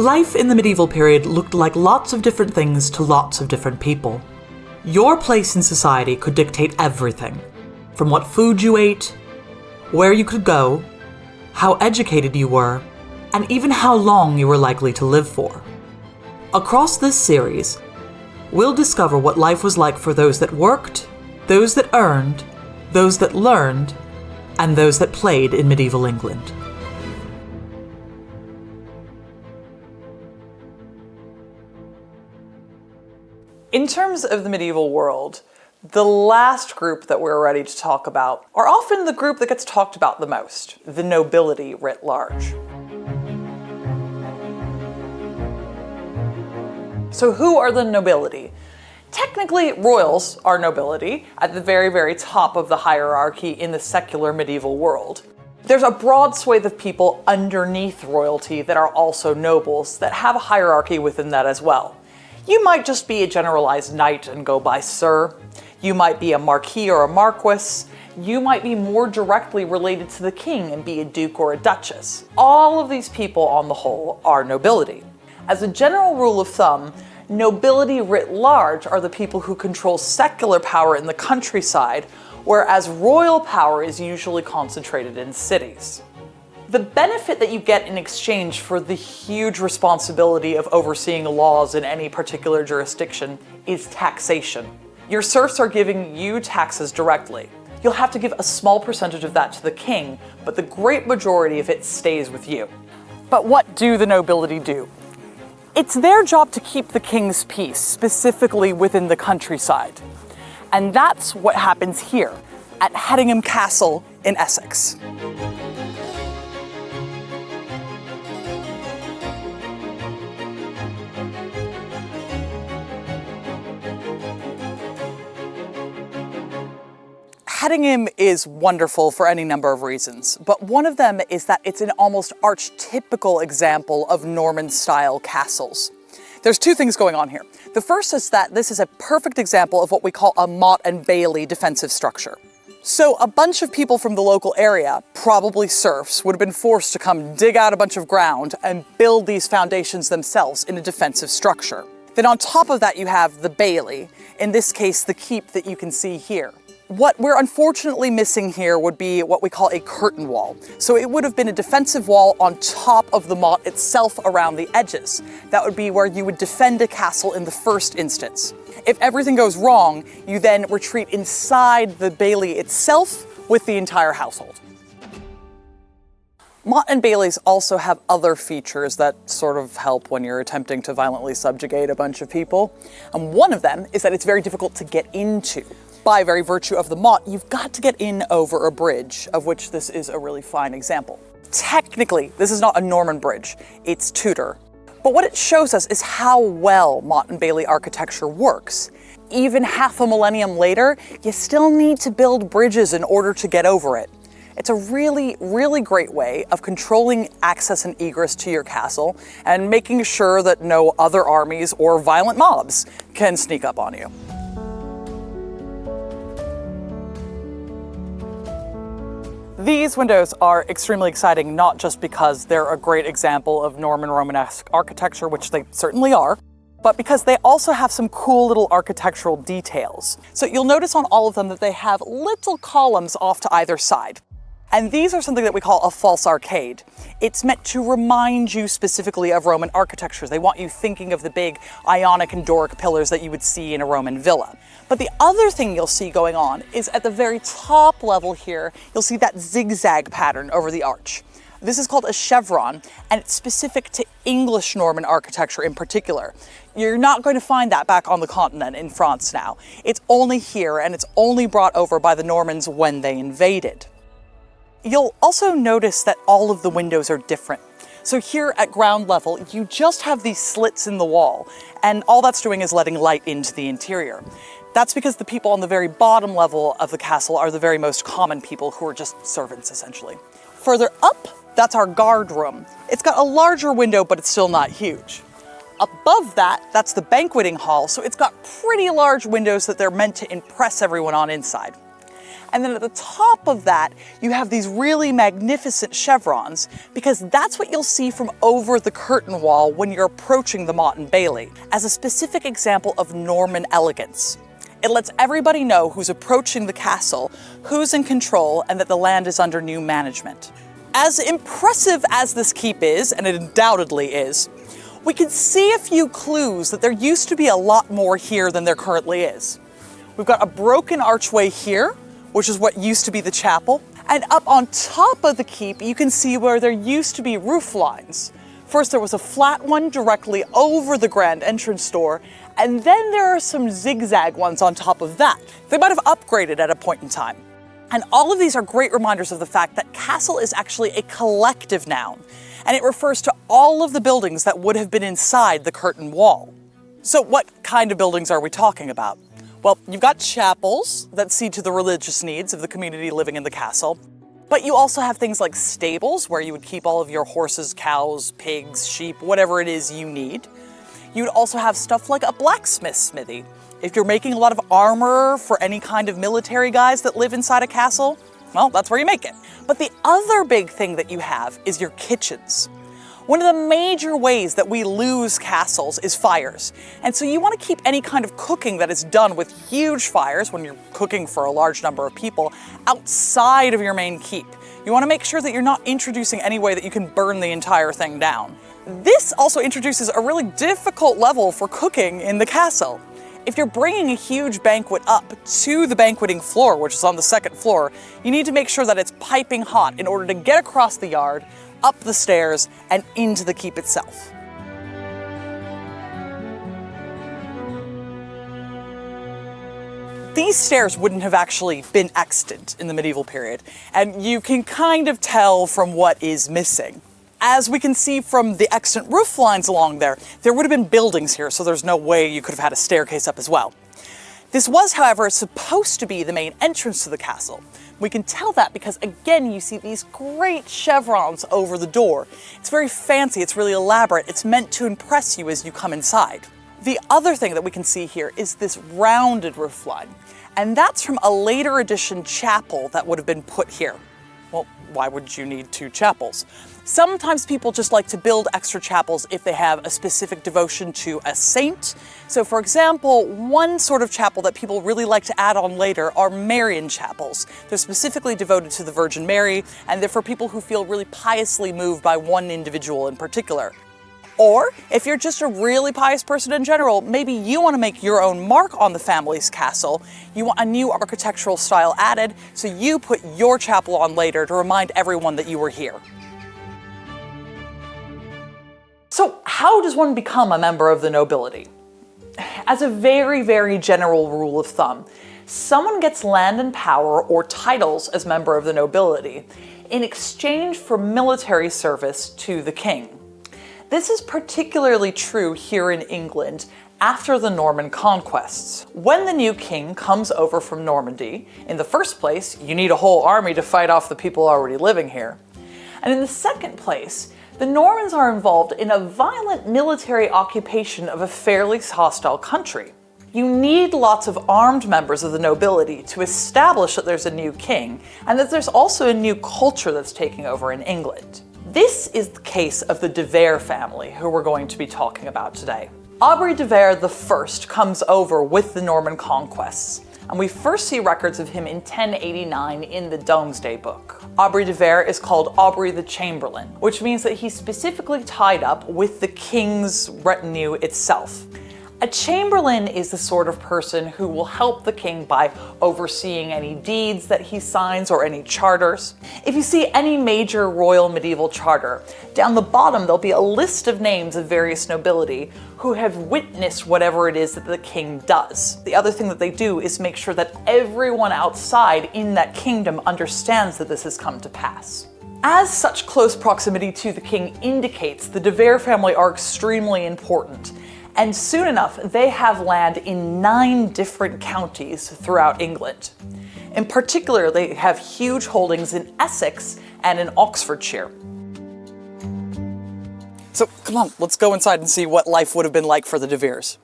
Life in the medieval period looked like lots of different things to lots of different people. Your place in society could dictate everything, from what food you ate, where you could go, how educated you were, and even how long you were likely to live for. Across this series, we'll discover what life was like for those that worked, those that earned, those that learned, and those that played in medieval England. In terms of the medieval world, the last group that we're ready to talk about are often the group that gets talked about the most, the nobility writ large. So who are the nobility? Technically, royals are nobility at the very, very top of the hierarchy in the secular medieval world. There's a broad swathe of people underneath royalty that are also nobles that have a hierarchy within that as well. You might just be a generalized knight and go by sir. You might be a marquis or a marquis. You might be more directly related to the king and be a duke or a duchess. All of these people on the whole are nobility. As a general rule of thumb, nobility writ large are the people who control secular power in the countryside, whereas royal power is usually concentrated in cities. The benefit that you get in exchange for the huge responsibility of overseeing laws in any particular jurisdiction is taxation. Your serfs are giving you taxes directly. You'll have to give a small percentage of that to the king, but the great majority of it stays with you. But what do the nobility do? It's their job to keep the king's peace, specifically within the countryside. And that's what happens here at Hedingham Castle in Essex. Hedingham is wonderful for any number of reasons, but one of them is that it's an almost archetypical example of Norman-style castles. There's two things going on here. The first is that this is a perfect example of what we call a motte and bailey defensive structure. So a bunch of people from the local area, probably serfs, would have been forced to come dig out a bunch of ground and build these foundations themselves in a defensive structure. Then on top of that you have the bailey, in this case the keep that you can see here. What we're unfortunately missing here would be what we call a curtain wall. So it would have been a defensive wall on top of the motte itself around the edges. That would be where you would defend a castle in the first instance. If everything goes wrong, you then retreat inside the bailey itself with the entire household. Motte and baileys also have other features that sort of help when you're attempting to violently subjugate a bunch of people. And one of them is that it's very difficult to get into. By very virtue of the motte, you've got to get in over a bridge, of which this is a really fine example. Technically, this is not a Norman bridge, it's Tudor. But what it shows us is how well motte and bailey architecture works. Even half a millennium later, you still need to build bridges in order to get over it. It's a really, really great way of controlling access and egress to your castle and making sure that no other armies or violent mobs can sneak up on you. These windows are extremely exciting, not just because they're a great example of Norman Romanesque architecture, which they certainly are, but because they also have some cool little architectural details. So you'll notice on all of them that they have little columns off to either side. And these are something that we call a false arcade. It's meant to remind you specifically of Roman architecture. They want you thinking of the big Ionic and Doric pillars that you would see in a Roman villa. But the other thing you'll see going on is at the very top level here, you'll see that zigzag pattern over the arch. This is called a chevron, and it's specific to English Norman architecture in particular. You're not going to find that back on the continent in France now. It's only here, and it's only brought over by the Normans when they invaded. You'll also notice that all of the windows are different. So here at ground level, you just have these slits in the wall, and all that's doing is letting light into the interior. That's because the people on the very bottom level of the castle are the very most common people who are just servants, essentially. Further up, that's our guard room. It's got a larger window, but it's still not huge. Above that, that's the banqueting hall, so it's got pretty large windows that they're meant to impress everyone on inside. And then at the top of that, you have these really magnificent chevrons, because that's what you'll see from over the curtain wall when you're approaching the Motte and Bailey, as a specific example of Norman elegance. It lets everybody know who's approaching the castle, who's in control, and that the land is under new management. As impressive as this keep is, and it undoubtedly is, we can see a few clues that there used to be a lot more here than there currently is. We've got a broken archway here, which is what used to be the chapel. And up on top of the keep, you can see where there used to be roof lines. First, there was a flat one directly over the grand entrance door, and then there are some zigzag ones on top of that. They might have upgraded at a point in time. And all of these are great reminders of the fact that castle is actually a collective noun, and it refers to all of the buildings that would have been inside the curtain wall. So what kind of buildings are we talking about? Well, you've got chapels that see to the religious needs of the community living in the castle, but you also have things like stables where you would keep all of your horses, cows, pigs, sheep, whatever it is you need. You'd also have stuff like a blacksmith smithy. If you're making a lot of armor for any kind of military guys that live inside a castle, well, that's where you make it. But the other big thing that you have is your kitchens. One of the major ways that we lose castles is fires. And so you want to keep any kind of cooking that is done with huge fires, when you're cooking for a large number of people, outside of your main keep. You want to make sure that you're not introducing any way that you can burn the entire thing down. This also introduces a really difficult level for cooking in the castle. If you're bringing a huge banquet up to the banqueting floor, which is on the second floor, you need to make sure that it's piping hot in order to get across the yard, up the stairs, and into the keep itself. These stairs wouldn't have actually been extant in the medieval period, and you can kind of tell from what is missing. As we can see from the extant roof lines along there would have been buildings here, so there's no way you could have had a staircase up as well. This was, however, supposed to be the main entrance to the castle. We can tell that because, again, you see these great chevrons over the door. It's very fancy, it's really elaborate, it's meant to impress you as you come inside. The other thing that we can see here is this rounded roof line, and that's from a later edition chapel that would have been put here. Well, why would you need two chapels? Sometimes people just like to build extra chapels if they have a specific devotion to a saint. So for example, one sort of chapel that people really like to add on later are Marian chapels. They're specifically devoted to the Virgin Mary, and they're for people who feel really piously moved by one individual in particular. Or if you're just a really pious person in general, maybe you want to make your own mark on the family's castle. You want a new architectural style added, so you put your chapel on later to remind everyone that you were here. So how does one become a member of the nobility? As a very, very general rule of thumb, someone gets land and power or titles as member of the nobility in exchange for military service to the king. This is particularly true here in England after the Norman conquests. When the new king comes over from Normandy, in the first place, you need a whole army to fight off the people already living here. And in the second place, the Normans are involved in a violent military occupation of a fairly hostile country. You need lots of armed members of the nobility to establish that there's a new king, and that there's also a new culture that's taking over in England. This is the case of the de Vere family, who we're going to be talking about today. Aubrey de Vere I comes over with the Norman conquests, and we first see records of him in 1089 in the Domesday Book. Aubrey de Vere is called Aubrey the Chamberlain, which means that he's specifically tied up with the king's retinue itself. A chamberlain is the sort of person who will help the king by overseeing any deeds that he signs or any charters. If you see any major royal medieval charter, down the bottom there'll be a list of names of various nobility who have witnessed whatever it is that the king does. The other thing that they do is make sure that everyone outside in that kingdom understands that this has come to pass. As such close proximity to the king indicates, the de Vere family are extremely important. And soon enough, they have land in 9 different counties throughout England. In particular, they have huge holdings in Essex and in Oxfordshire. So come on, let's go inside and see what life would have been like for the de Veres.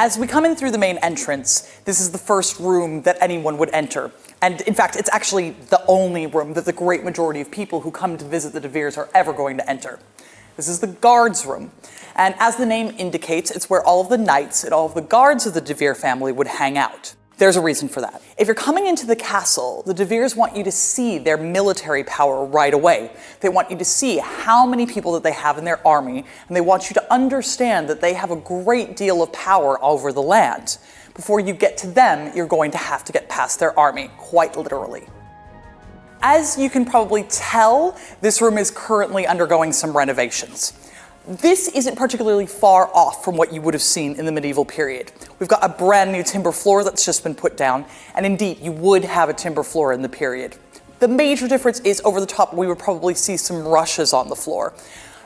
As we come in through the main entrance, this is the first room that anyone would enter. And in fact, it's actually the only room that the great majority of people who come to visit the De Veres are ever going to enter. This is the guards room. And as the name indicates, it's where all of the knights and all of the guards of the De Vere family would hang out. There's a reason for that. If you're coming into the castle, the De Veres want you to see their military power right away. They want you to see how many people that they have in their army, and they want you to understand that they have a great deal of power over the land. Before you get to them, you're going to have to get past their army, quite literally. As you can probably tell, this room is currently undergoing some renovations. This isn't particularly far off from what you would have seen in the medieval period. We've got a brand new timber floor that's just been put down, and indeed, you would have a timber floor in the period. The major difference is over the top, we would probably see some rushes on the floor.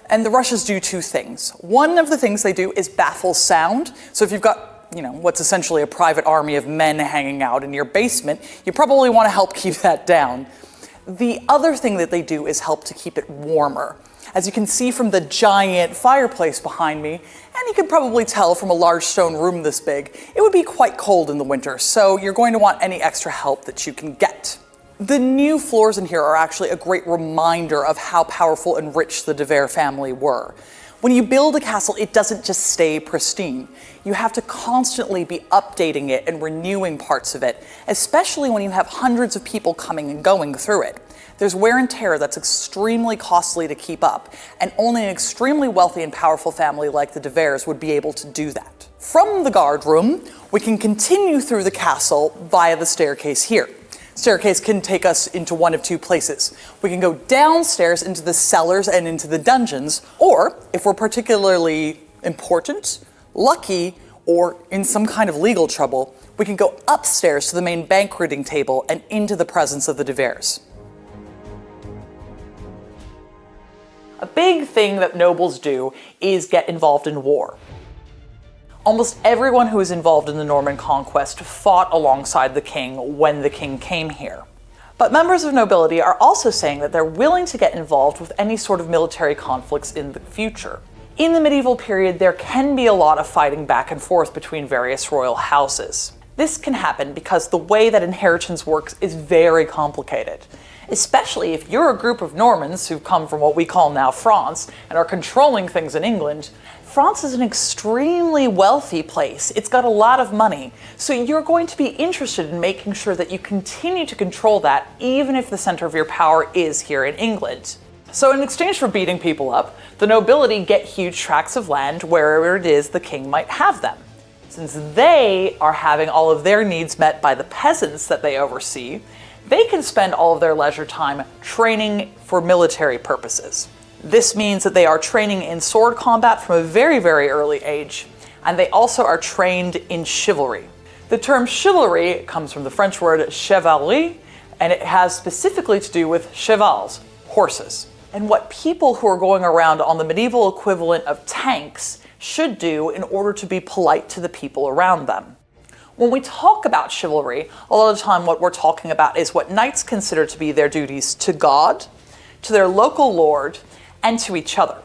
And the rushes do two things. One of the things they do is baffle sound. So if you've got, what's essentially a private army of men hanging out in your basement, you probably want to help keep that down. The other thing that they do is help to keep it warmer. As you can see from the giant fireplace behind me, and you can probably tell from a large stone room this big, it would be quite cold in the winter, so you're going to want any extra help that you can get. The new floors in here are actually a great reminder of how powerful and rich the De Vere family were. When you build a castle, it doesn't just stay pristine. You have to constantly be updating it and renewing parts of it, especially when you have hundreds of people coming and going through it. There's wear and tear that's extremely costly to keep up, and only an extremely wealthy and powerful family like the De Veres would be able to do that. From the guard room, we can continue through the castle via the staircase here. Staircase can take us into one of two places. We can go downstairs into the cellars and into the dungeons, or if we're particularly important, lucky, or in some kind of legal trouble, we can go upstairs to the main banqueting table and into the presence of the De Veres. A big thing that nobles do is get involved in war. Almost everyone who was involved in the Norman conquest fought alongside the king when the king came here. But members of nobility are also saying that they're willing to get involved with any sort of military conflicts in the future. In the medieval period, there can be a lot of fighting back and forth between various royal houses. This can happen because the way that inheritance works is very complicated. Especially if you're a group of Normans who come from what we call now France and are controlling things in England. France is an extremely wealthy place. It's got a lot of money. So you're going to be interested in making sure that you continue to control that even if the center of your power is here in England. So in exchange for beating people up, the nobility get huge tracts of land wherever it is the king might have them. Since they are having all of their needs met by the peasants that they oversee, they can spend all of their leisure time training for military purposes. This means that they are training in sword combat from a very, very early age, and they also are trained in chivalry. The term chivalry comes from the French word chevalerie, and it has specifically to do with chevals, horses, and what people who are going around on the medieval equivalent of tanks should do in order to be polite to the people around them. When we talk about chivalry, a lot of the time what we're talking about is what knights consider to be their duties to God, to their local lord, and to each other.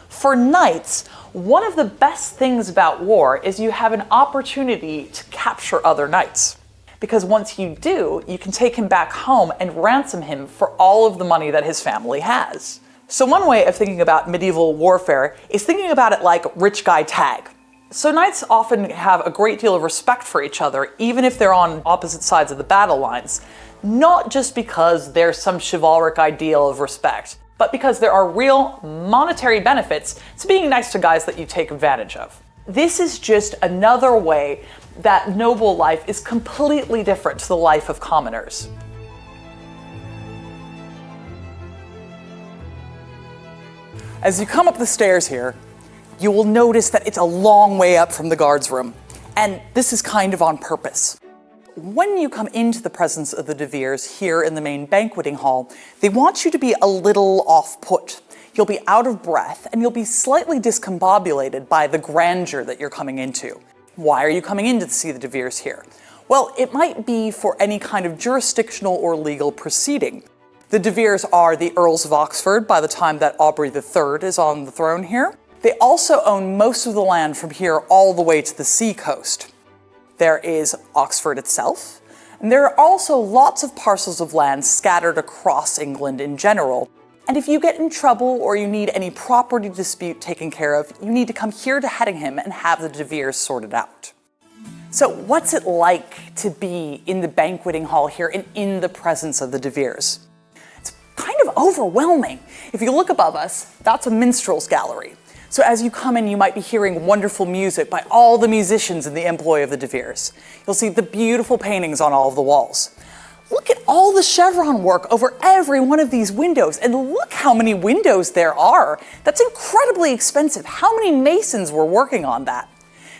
For knights, one of the best things about war is you have an opportunity to capture other knights. Because once you do, you can take him back home and ransom him for all of the money that his family has. So one way of thinking about medieval warfare is thinking about it like rich guy tag. So knights often have a great deal of respect for each other, even if they're on opposite sides of the battle lines, not just because there's some chivalric ideal of respect, but because there are real monetary benefits to being nice to guys that you take advantage of. This is just another way that noble life is completely different to the life of commoners. As you come up the stairs here, you will notice that it's a long way up from the guards room, and this is kind of on purpose. When you come into the presence of the De Veres here in the main banqueting hall, they want you to be a little off-put. You'll be out of breath, and you'll be slightly discombobulated by the grandeur that you're coming into. Why are you coming in to see the De Veres here? Well, it might be for any kind of jurisdictional or legal proceeding. The De Veres are the Earls of Oxford by the time that Aubrey III is on the throne here. They also own most of the land from here all the way to the sea coast. There is Oxford itself, and there are also lots of parcels of land scattered across England in general. And if you get in trouble or you need any property dispute taken care of, you need to come here to Hedingham and have the De Veres sorted out. So what's it like to be in the banqueting hall here and in the presence of the De Veres? It's kind of overwhelming. If you look above us, that's a minstrel's gallery. So as you come in, you might be hearing wonderful music by all the musicians in the employ of the De Veres. You'll see the beautiful paintings on all of the walls. Look at all the chevron work over every one of these windows, and look how many windows there are. That's incredibly expensive. How many masons were working on that?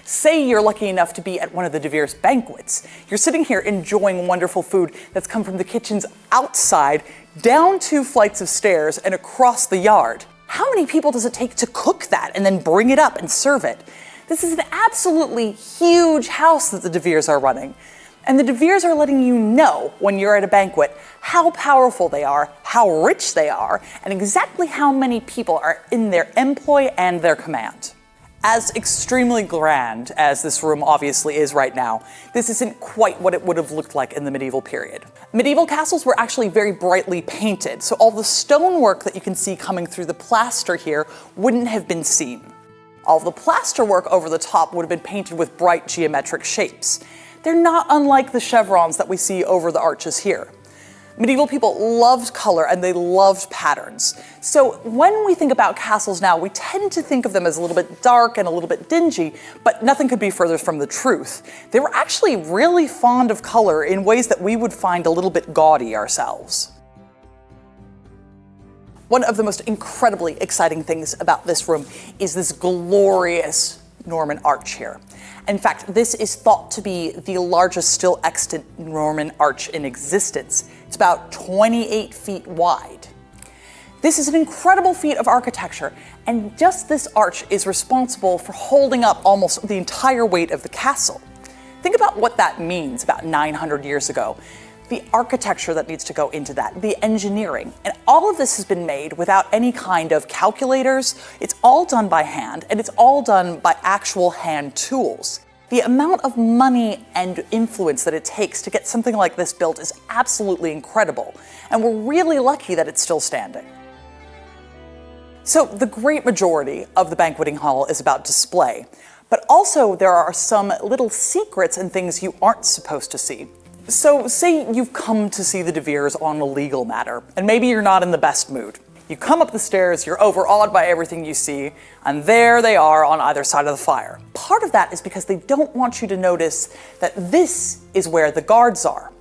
Say you're lucky enough to be at one of the De Veres banquets. You're sitting here enjoying wonderful food that's come from the kitchens outside, down 2 flights of stairs, and across the yard. How many people does it take to cook that and then bring it up and serve it? This is an absolutely huge house that the De Veres are running. And the De Veres are letting you know when you're at a banquet how powerful they are, how rich they are, and exactly how many people are in their employ and their command. As extremely grand as this room obviously is right now, this isn't quite what it would have looked like in the medieval period. Medieval castles were actually very brightly painted, so all the stonework that you can see coming through the plaster here wouldn't have been seen. All the plaster work over the top would have been painted with bright geometric shapes. They're not unlike the chevrons that we see over the arches here. Medieval people loved color and they loved patterns. So when we think about castles now, we tend to think of them as a little bit dark and a little bit dingy, but nothing could be further from the truth. They were actually really fond of color in ways that we would find a little bit gaudy ourselves. One of the most incredibly exciting things about this room is this glorious Norman arch here. In fact, this is thought to be the largest still extant Norman arch in existence. It's about 28 feet wide. This is an incredible feat of architecture, and just this arch is responsible for holding up almost the entire weight of the castle. Think about what that means about 900 years ago. The architecture that needs to go into that, the engineering, and all of this has been made without any kind of calculators. It's all done by hand, and it's all done by actual hand tools. The amount of money and influence that it takes to get something like this built is absolutely incredible, and we're really lucky that it's still standing. So the great majority of the banqueting hall is about display, but also there are some little secrets and things you aren't supposed to see. So say you've come to see the De Veres on a legal matter, and maybe you're not in the best mood. You come up the stairs, you're overawed by everything you see, and there they are on either side of the fire. Part of that is because they don't want you to notice that this is where the guards are.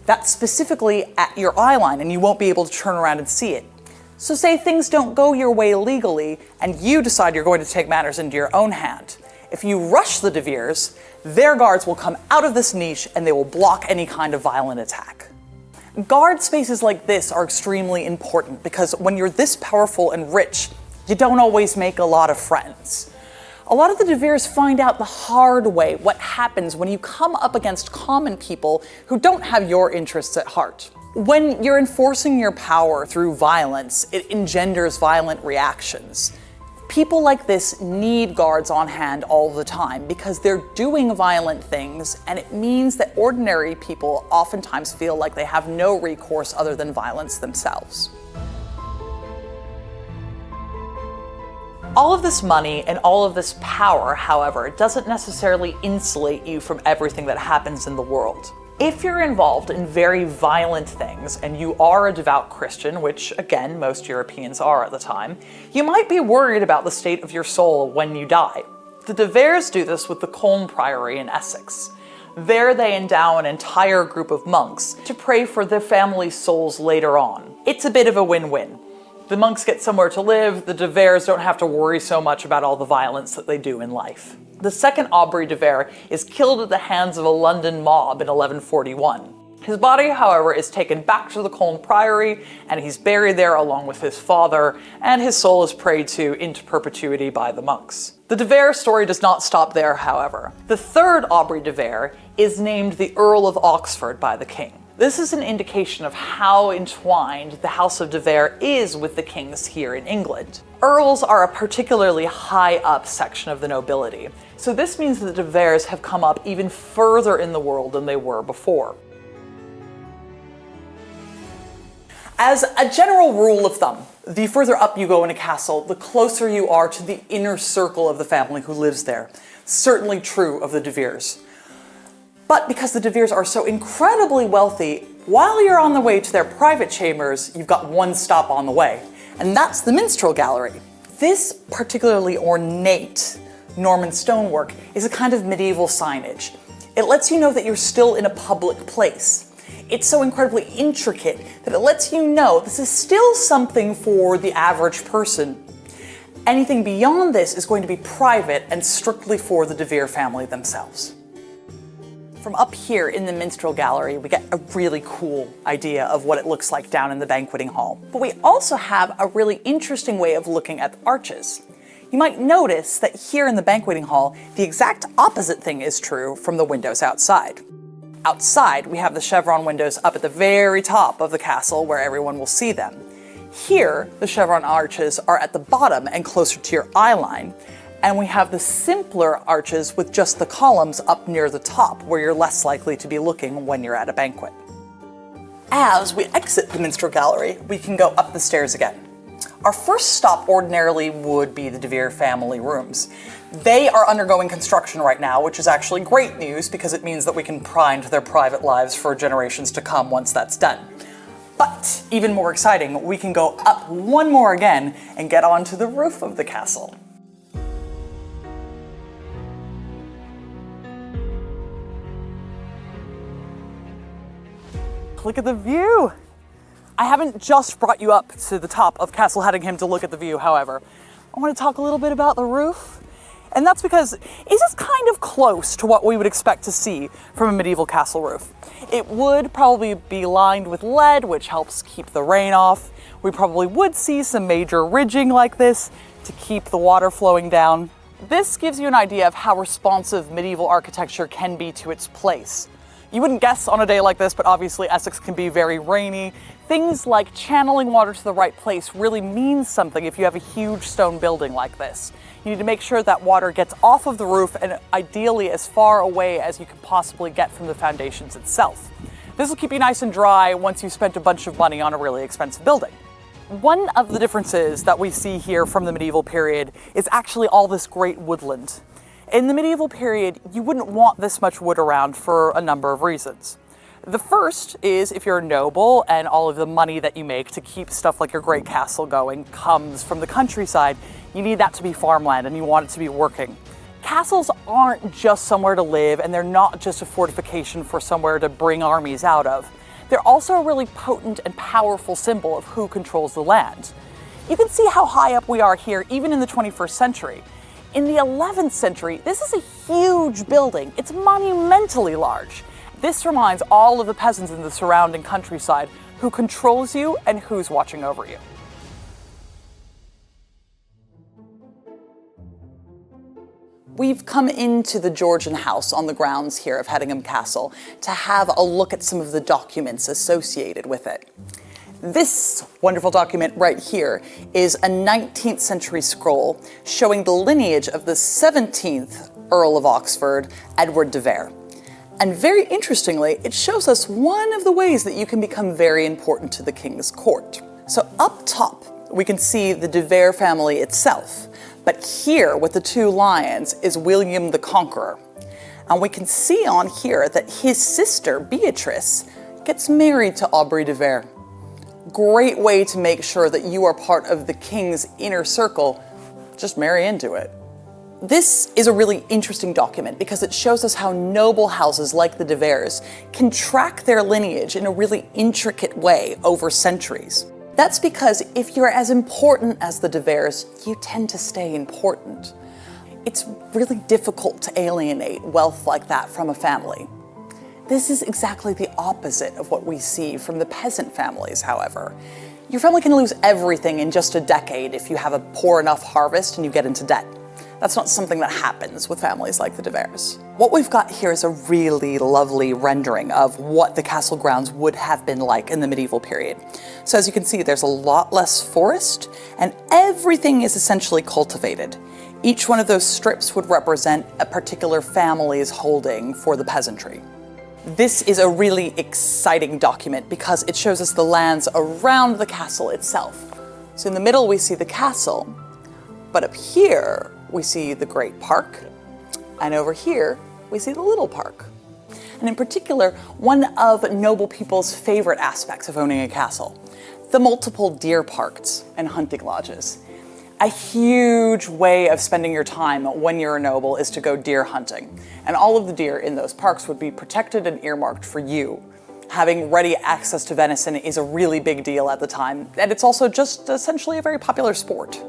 That's specifically at your eye line, and you won't be able to turn around and see it. So say things don't go your way legally, and you decide you're going to take matters into your own hand. If you rush the De Veres, their guards will come out of this niche and they will block any kind of violent attack. Guard spaces like this are extremely important because when you're this powerful and rich, you don't always make a lot of friends. A lot of the De Veres find out the hard way what happens when you come up against common people who don't have your interests at heart. When you're enforcing your power through violence, it engenders violent reactions. People like this need guards on hand all the time because they're doing violent things, and it means that ordinary people oftentimes feel like they have no recourse other than violence themselves. All of this money and all of this power, however, doesn't necessarily insulate you from everything that happens in the world. If you're involved in very violent things and you are a devout Christian, which again, most Europeans are at the time, you might be worried about the state of your soul when you die. The De Veres do this with the Colne Priory in Essex. There they endow an entire group of monks to pray for their family's souls later on. It's a bit of a win-win. The monks get somewhere to live, the De Veres don't have to worry so much about all the violence that they do in life. The second Aubrey de Vere is killed at the hands of a London mob in 1141. His body, however, is taken back to the Colne Priory, and he's buried there along with his father, and his soul is prayed to into perpetuity by the monks. The De Vere story does not stop there, however. The third Aubrey de Vere is named the Earl of Oxford by the king. This is an indication of how entwined the House of de Vere is with the kings here in England. Earls are a particularly high up section of the nobility, so this means that the de Veres have come up even further in the world than they were before. As a general rule of thumb, the further up you go in a castle, the closer you are to the inner circle of the family who lives there. Certainly true of the de Veres. But because the de Veres are so incredibly wealthy, while you're on the way to their private chambers, you've got one stop on the way, and that's the minstrel gallery. This particularly ornate Norman stonework is a kind of medieval signage. It lets you know that you're still in a public place. It's so incredibly intricate that it lets you know this is still something for the average person. Anything beyond this is going to be private and strictly for the de Vere family themselves. From up here in the minstrel gallery, we get a really cool idea of what it looks like down in the banqueting hall. But we also have a really interesting way of looking at the arches. You might notice that here in the banqueting hall, the exact opposite thing is true from the windows outside. Outside, we have the chevron windows up at the very top of the castle where everyone will see them. Here, the chevron arches are at the bottom and closer to your eye line. And we have the simpler arches with just the columns up near the top, where you're less likely to be looking when you're at a banquet. As we exit the minstrel gallery, we can go up the stairs again. Our first stop ordinarily would be the de Vere family rooms. They are undergoing construction right now, which is actually great news because it means that we can pry into their private lives for generations to come once that's done. But even more exciting, we can go up one more again and get onto the roof of the castle. Look at the view! I haven't just brought you up to the top of Castle Hedingham to look at the view, however. I want to talk a little bit about the roof. And that's because it's just kind of close to what we would expect to see from a medieval castle roof. It would probably be lined with lead, which helps keep the rain off. We probably would see some major ridging like this to keep the water flowing down. This gives you an idea of how responsive medieval architecture can be to its place. You wouldn't guess on a day like this, but obviously Essex can be very rainy. Things like channeling water to the right place really means something if you have a huge stone building like this. You need to make sure that water gets off of the roof and ideally as far away as you can possibly get from the foundations itself. This will keep you nice and dry once you've spent a bunch of money on a really expensive building. One of the differences that we see here from the medieval period is actually all this great woodland. In the medieval period, you wouldn't want this much wood around for a number of reasons. The first is if you're a noble and all of the money that you make to keep stuff like your great castle going comes from the countryside, you need that to be farmland and you want it to be working. Castles aren't just somewhere to live and they're not just a fortification for somewhere to bring armies out of. They're also a really potent and powerful symbol of who controls the land. You can see how high up we are here even in the 21st century. In the 11th century, this is a huge building. It's monumentally large. This reminds all of the peasants in the surrounding countryside who controls you and who's watching over you. We've come into the Georgian house on the grounds here of Hedingham Castle to have a look at some of the documents associated with it. This wonderful document right here is a 19th century scroll showing the lineage of the 17th Earl of Oxford, Edward de Vere. And very interestingly, it shows us one of the ways that you can become very important to the king's court. So up top, we can see the de Vere family itself. But here with the two lions is William the Conqueror. And we can see on here that his sister, Beatrice, gets married to Aubrey de Vere. Great way to make sure that you are part of the king's inner circle. Just marry into it. This is a really interesting document because it shows us how noble houses like the de Veres can track their lineage in a really intricate way over centuries. That's because if you're as important as the de Veres, you tend to stay important. It's really difficult to alienate wealth like that from a family. This is exactly the opposite of what we see from the peasant families, however. Your family can lose everything in just a decade if you have a poor enough harvest and you get into debt. That's not something that happens with families like the De Veres. What we've got here is a really lovely rendering of what the castle grounds would have been like in the medieval period. So as you can see, there's a lot less forest, and everything is essentially cultivated. Each one of those strips would represent a particular family's holding for the peasantry. This is a really exciting document because it shows us the lands around the castle itself. So in the middle we see the castle, but up here we see the great park, and over here we see the little park. And in particular, one of noble people's favorite aspects of owning a castle, the multiple deer parks and hunting lodges. A huge way of spending your time when you're a noble is to go deer hunting. And all of the deer in those parks would be protected and earmarked for you. Having ready access to venison is a really big deal at the time, and it's also just essentially a very popular sport.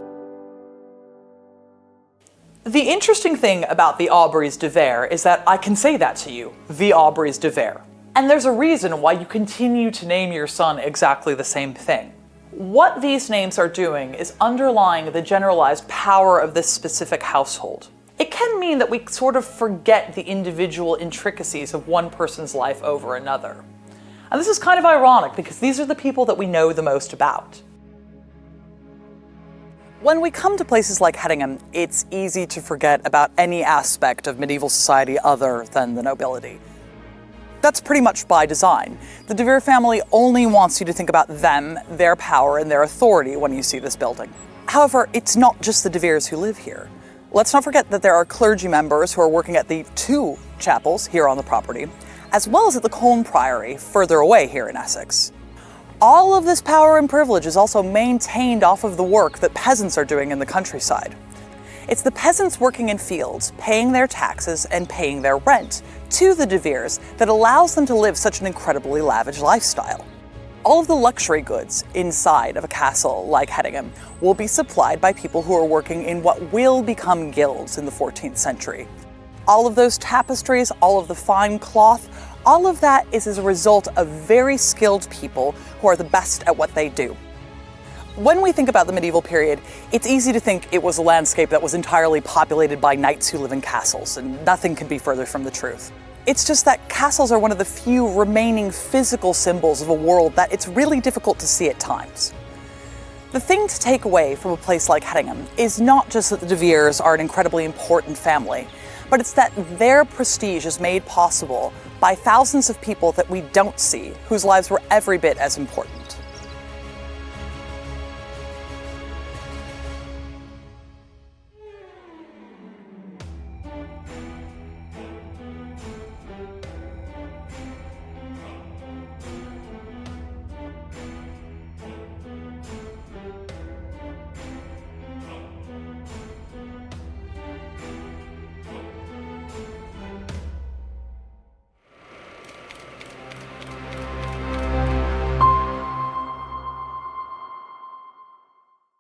The interesting thing about the Aubreys de Vere is that I can say that to you, the Aubreys de Vere. And there's a reason why you continue to name your son exactly the same thing. What these names are doing is underlying the generalized power of this specific household. It can mean that we sort of forget the individual intricacies of one person's life over another. And this is kind of ironic because these are the people that we know the most about. When we come to places like Hedingham, it's easy to forget about any aspect of medieval society other than the nobility. That's pretty much by design. The De Vere family only wants you to think about them, their power, and their authority when you see this building. However, it's not just the De Veres who live here. Let's not forget that there are clergy members who are working at the 2 chapels here on the property, as well as at the Colne Priory further away here in Essex. All of this power and privilege is also maintained off of the work that peasants are doing in the countryside. It's the peasants working in fields, paying their taxes and paying their rent to the De Veres that allows them to live such an incredibly lavish lifestyle. All of the luxury goods inside of a castle like Hedingham will be supplied by people who are working in what will become guilds in the 14th century. All of those tapestries, all of the fine cloth, all of that is as a result of very skilled people who are the best at what they do. When we think about the medieval period, it's easy to think it was a landscape that was entirely populated by knights who live in castles, and nothing can be further from the truth. It's just that castles are one of the few remaining physical symbols of a world that it's really difficult to see at times. The thing to take away from a place like Hedingham is not just that the De Veres are an incredibly important family, but it's that their prestige is made possible by thousands of people that we don't see, whose lives were every bit as important.